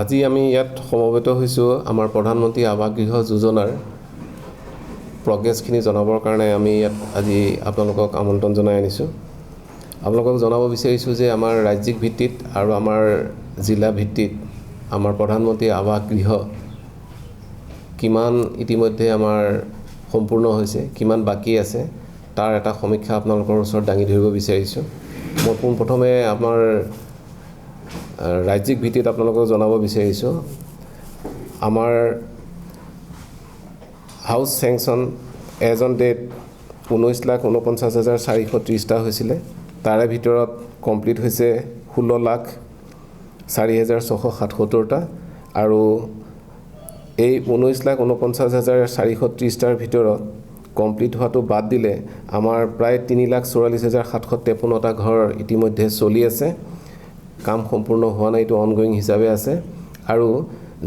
আজি আমি ইয়াত সমবেত হৈছোঁ আমাৰ প্ৰধানমন্ত্ৰী আৱাস গৃহ যোজনাৰ প্ৰগ্ৰেছখিনি জনাবৰ কাৰণে আমি ইয়াত আজি আপোনালোকক আমন্ত্ৰণ জনাই আনিছোঁ। আপোনালোকক জনাব বিচাৰিছোঁ যে আমাৰ ৰাজ্যিক ভিত্তিত আৰু আমাৰ জিলা ভিত্তিত আমাৰ প্ৰধানমন্ত্ৰী আৱাস গৃহ কিমান ইতিমধ্যে আমাৰ সম্পূৰ্ণ হৈছে, কিমান বাকী আছে, তাৰ এটা সমীক্ষা আপোনালোকৰ ওচৰত দাঙি ধৰিব বিচাৰিছোঁ। মই পোনপ্ৰথমে আমাৰ ৰাজ্যিক ভিত্তিত আপোনালোকক জনাব বিচাৰিছোঁ, আমাৰ house sanction as on date 19,49,430টা হৈছিলে। তাৰে ভিতৰত কমপ্লিট হৈছে 16,04,677টা আৰু এই 19,49,430টাৰ ভিতৰত কমপ্লিট হোৱাটো বাদ দিলে আমাৰ প্ৰায় 3,44,753টা ঘৰ ইতিমধ্যে চলি আছে। কাম সম্পূৰ্ণ হোৱা নাই, এইটো অনগোয়িং হিচাপে আছে। আৰু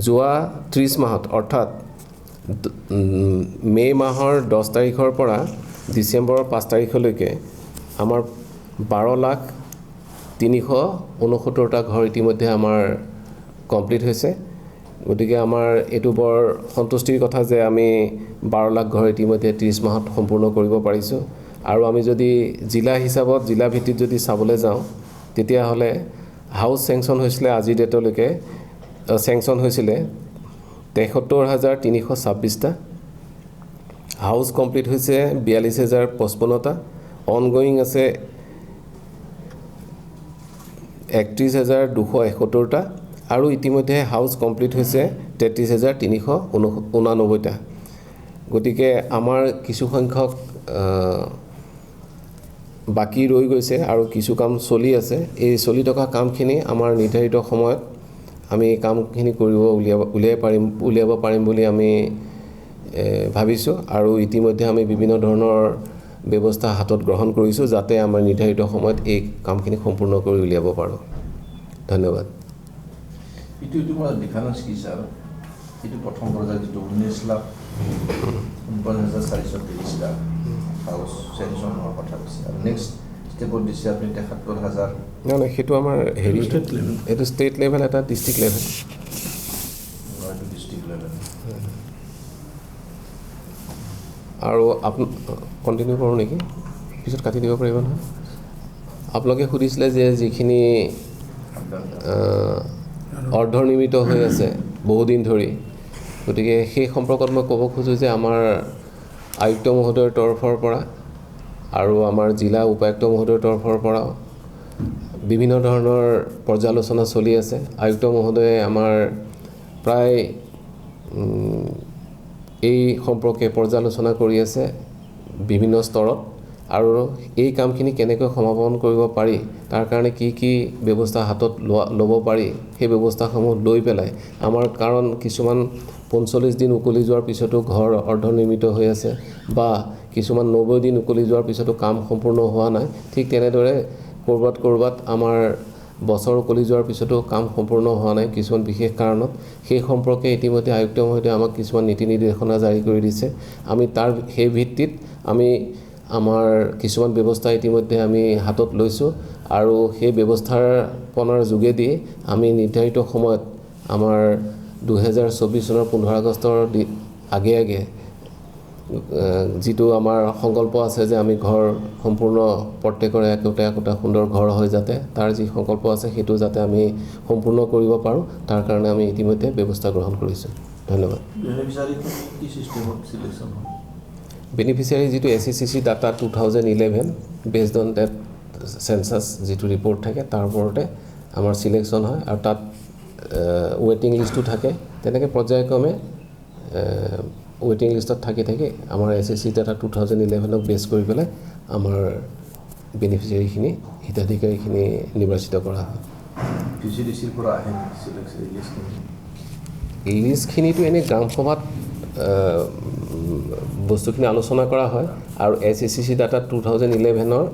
যোৱা 30 মাহত অৰ্থাৎ মে' মাহৰ 10 তাৰিখৰ পৰা ডিচেম্বৰৰ 5 তাৰিখলৈকে আমাৰ 12,369টা ঘৰ ইতিমধ্যে আমাৰ কমপ্লিট হৈছে। গতিকে আমাৰ এইটো বৰ সন্তুষ্টিৰ কথা যে আমি 12 লাখ ঘৰ ইতিমধ্যে 30 মাহত সম্পূৰ্ণ কৰিব পাৰিছোঁ। আৰু আমি যদি জিলা হিচাপত জিলা ভিত্তিত যদি চাবলৈ যাওঁ তেতিয়াহ'লে হাউচ চেংচন হৈছিলে আজিৰ ডেটলৈকে চেংচন হৈছিলে 73,326টা, হাউচ কমপ্লিট হৈছে 42,055টা, অনগোয়িং আছে 31,271টা আৰু ইতিমধ্যে হাউচ কমপ্লিট হৈছে 33,389টা। গতিকে আমাৰ কিছু সংখ্যক বাকী ৰৈ গৈছে আৰু কিছু কাম চলি আছে। এই চলি থকা কামখিনি আমাৰ নিৰ্ধাৰিত সময়ত আমি কামখিনি উলিয়াব পাৰিম বুলি আমি ভাবিছোঁ আৰু ইতিমধ্যে আমি বিভিন্ন ধৰণৰ ব্যৱস্থা হাতত গ্ৰহণ কৰিছোঁ যাতে আমাৰ নিৰ্ধাৰিত সময়ত এই কামখিনি সম্পূৰ্ণ কৰি উলিয়াব পাৰোঁ। ধন্যবাদ। এইটো ডিফাৰেঞ্চ কি ছাৰ? এইটো প্ৰথম পৰ্যায়ত যিটো 19,49,430টা হাউচ চেংচন হোৱাৰ কথা কৈছে আৰু নেক্সট ষ্টেপত দিছে আপুনি 73,000। নাই, সেইটো আমাৰ হেৰি এইটো ষ্টেট লেভেল, এটা ডিষ্ট্ৰিক্ট লেভেল। ডিষ্ট্ৰিক্ট লেভেল আৰু কণ্টিনিউ কৰোঁ নেকি? পিছত কাটি দিব পাৰিব নহয়। আপোনালোকে সুধিছিলে যে যিখিনি অৰ্ধনিৰ্মিত হৈ আছে বহুদিন ধৰি, গতিকে সেই সম্পৰ্কত মই ক'ব খোজোঁ যে আমাৰ আয়ুক্ত মহোদয়ৰ তৰফৰ পৰা আৰু আমাৰ জিলা উপায়ুক্ত মহোদয়ৰ তৰফৰ পৰা বিভিন্ন ধৰণৰ পৰ্যালোচনা চলি আছে। আয়ুক্ত মহোদয়ে আমাৰ প্ৰায় এই সম্পৰ্কে পৰ্যালোচনা কৰি আছে বিভিন্ন স্তৰত আৰু এই কামখিনি কেনেকৈ সমাপন কৰিব পাৰি, তাৰ কাৰণে কি কি ব্যৱস্থা হাতত ল'ব পাৰি, সেই ব্যৱস্থাসমূহ লৈ পেলাই আমাৰ কাৰণ কিছুমান 45 দিন উকলি যোৱাৰ পিছতো ঘৰ অৰ্ধনিৰ্মিত হৈ আছে বা কিছুমান 90 দিন উকলি যোৱাৰ পিছতো কাম সম্পূৰ্ণ হোৱা নাই। ঠিক তেনেদৰে ক'ৰবাত আমাৰ বছৰ উকলি যোৱাৰ পিছতো কাম সম্পূৰ্ণ হোৱা নাই কিছুমান বিশেষ কাৰণত। সেই সম্পৰ্কে ইতিমধ্যে আয়ুক্ত মহোদয়ে আমাক কিছুমান নীতি নিৰ্দেশনা জাৰি কৰি দিছে। আমি সেই ভিত্তিত আমি আমাৰ কিছুমান ব্যৱস্থা ইতিমধ্যে আমি হাতত লৈছোঁ আৰু সেই ব্যৱস্থাপনাৰ যোগেদি আমি নিৰ্ধাৰিত সময়ত আমাৰ 2024 চনৰ 15 আগষ্টৰ আগে যিটো আমাৰ সংকল্প আছে যে আমি ঘৰ সম্পূৰ্ণ প্ৰত্যেকৰে একোটা সুন্দৰ ঘৰ হয় যাতে, তাৰ যি সংকল্প আছে সেইটো যাতে আমি সম্পূৰ্ণ কৰিব পাৰোঁ, তাৰ কাৰণে আমি ইতিমধ্যে ব্যৱস্থা গ্ৰহণ কৰিছোঁ। ধন্যবাদ। বেনিফিচিয়াৰী যিটো SCCC data 2011 based on date census যিটো ৰিপৰ্ট থাকে তাৰ ওপৰতে আমাৰ চিলেকশ্যন হয় আৰু তাত ৱেটিং লিষ্টটো থাকে। তেনেকৈ পৰ্যায়ক্ৰমে ৱেটিং লিষ্টত থাকি আমাৰ SCCC ডাটা 2011ক বেছ কৰি পেলাই আমাৰ বেনিফিচিয়াৰীখিনি হিতাধিকাৰীখিনি নিৰ্বাচিত কৰা হয়। এই লিষ্টখিনিতো এনেই গ্ৰাম সভাত বস্তুখিনি আলোচনা কৰা হয় আৰু SCCC ডাটা 2011ৰ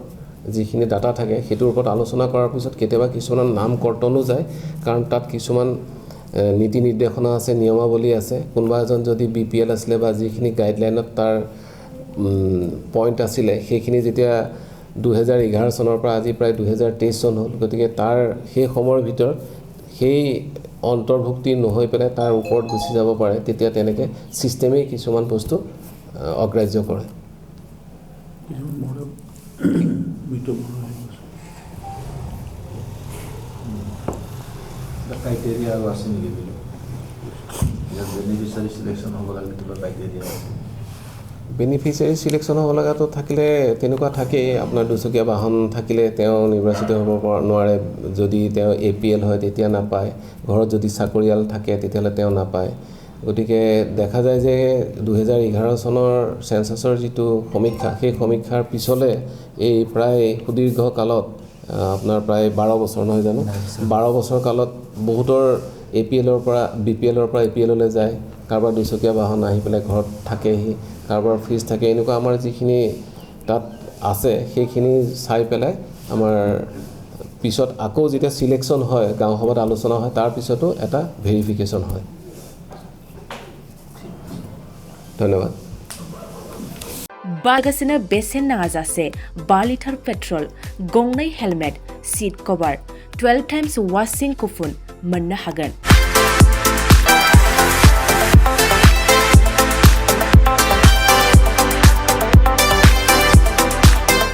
যিখিনি ডাটা থাকে সেইটোৰ ওপৰত আলোচনা কৰাৰ পিছত কেতিয়াবা কিছুমান নাম কৰ্তনো যায়, কাৰণ তাত কিছুমান নীতি নিৰ্দেশনা আছে, নিয়মাৱলী আছে। কোনোবা এজন যদি BPL আছিলে বা যিখিনি গাইডলাইনত তাৰ পইণ্ট আছিলে সেইখিনি যেতিয়া 2011 চনৰ পৰা আজি প্ৰায় 2023 চন হ'ল, গতিকে তাৰ সেই সময়ৰ ভিতৰত সেই অন্তৰ্ভুক্তি নহৈ পেলাই তাৰ ওপৰত গুচি যাব পাৰে, তেতিয়া তেনেকৈ ছিষ্টেমেই কিছুমান বস্তু অগ্ৰাহ্য কৰে। ক্ৰাইটেৰিয়া আৰু আছে নেকি বেনিফিচিয়াৰী চিলেকশ্যন হ'ব লাগিলে কিবা ক্ৰাইটেৰিয়া আছে? বেনিফিচিয়াৰী চিলেকশ্যন হ'ব লগাটো থাকিলে তেনেকুৱা থাকেই। আপোনাৰ দুচকীয়া বাহন থাকিলে তেওঁ নিৰ্বাচিত হ'ব নোৱাৰে। যদি তেওঁ APL হয় তেতিয়া নাপায়। ঘৰত যদি চাকৰিয়াল থাকে তেতিয়াহ'লে তেওঁ নাপায়। গতিকে দেখা যায় যে 2011 চনৰ চেঞ্চাছৰ যিটো সমীক্ষা, সেই সমীক্ষাৰ পিছলৈ এই প্ৰায় সুদীৰ্ঘ কালত আপোনাৰ প্ৰায় 12 বছৰ নহয় জানো, 12 বছৰ কালত বহুতৰ APLৰ পৰা BPLৰ পৰা APLলৈ যায়। কাৰোবাৰ দুচকীয়া বাহন আহি পেলাই ঘৰত থাকেহি, কাৰোবাৰ ফ্ৰিজ থাকে। এনেকুৱা আমাৰ যিখিনি তাত আছে সেইখিনি চাই পেলাই আমাৰ পিছত আকৌ যেতিয়া চিলেকশ্যন হয়, গাঁও সভাত আলোচনা হয়, তাৰ পিছতো এটা ভেৰিফিকেশ্যন হয়। ধন্যবাদ। बारगासिनो बेसेन नाङा जासे 2 लिटार पेट्रल, गंनै हेलमेट, सीट कभार, 12 टाइम्स वाशिं कुपन मोननो हागोन।